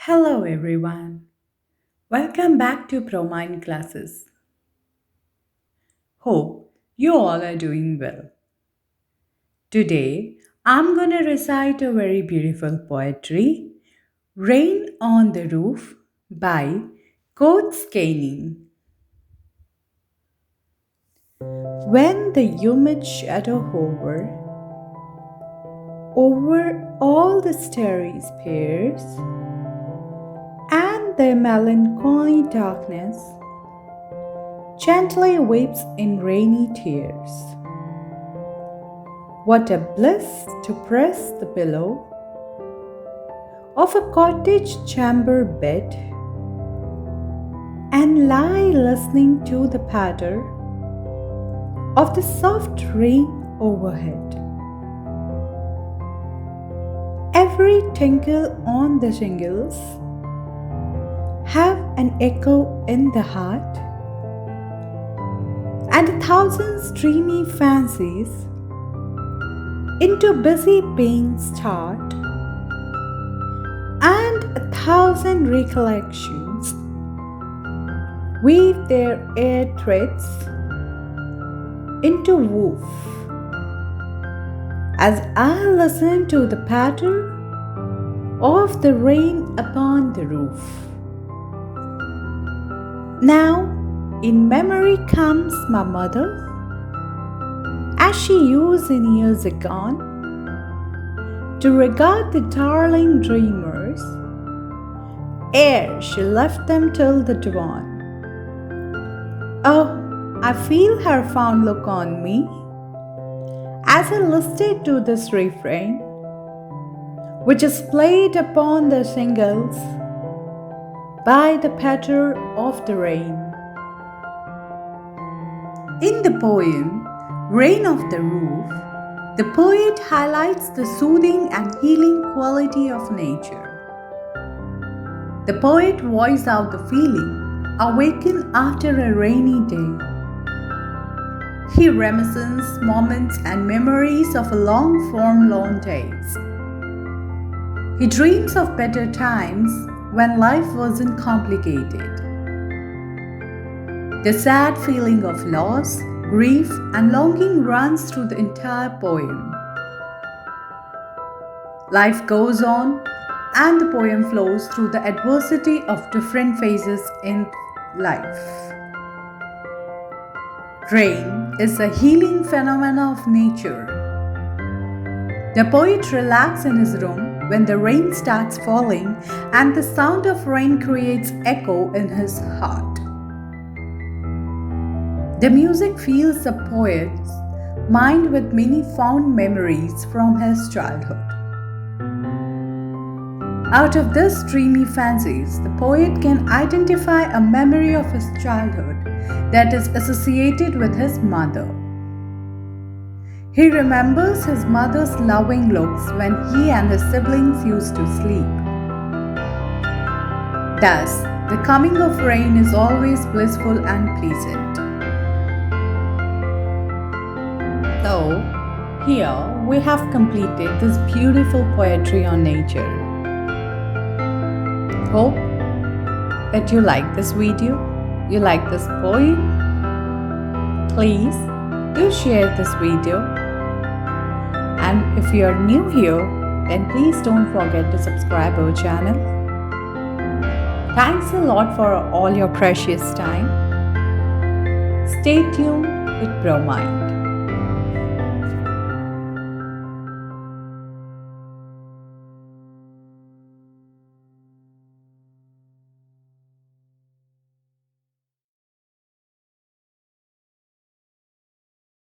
Hello everyone. Welcome back to ProMind classes. Hope you all are doing well. Today I'm going to recite a very beautiful poetry, Rain on the Roof by Kinney. When the humid shadow hover over all the starry spheres and the melancholy darkness gently weeps in rainy tears. What a bliss to press the pillow of a cottage chamber bed and lie listening to the patter of the soft rain overhead. Every tinkle on the shingles have an echo in the heart, and 1,000 dreamy fancies into busy being start, and 1,000 recollections weave their air threads into woof as I listen to the patter of the rain upon the roof. Now, in memory comes my mother, as she used in years agone to regard the darling dreamers ere she left them till the dawn. Oh, I feel her fond look on me as I listened to this refrain, which is played upon the shingles by the patter of the rain. In the poem Rain of the Roof, the poet highlights the soothing and healing quality of nature. The poet voices out the feeling awakened after a rainy day. He reminisces moments and memories of a long days. He dreams of better times when life wasn't complicated. The sad feeling of loss, grief, and longing runs through the entire poem. Life goes on, and the poem flows through the adversity of different phases in life. Rain is a healing phenomenon of nature. The poet relaxes in his room when the rain starts falling, and the sound of rain creates echo in his heart. The music fills the poet's mind with many fond memories from his childhood. Out of these dreamy fancies, the poet can identify a memory of his childhood that is associated with his mother. He remembers his mother's loving looks when he and his siblings used to sleep. Thus, the coming of rain is always blissful and pleasant. So, here we have completed this beautiful poetry on nature. Hope that you like this video, you like this poem. Please do share this video. And if you are new here, then please don't forget to subscribe our channel. Thanks a lot for all your precious time. Stay tuned with ProMind.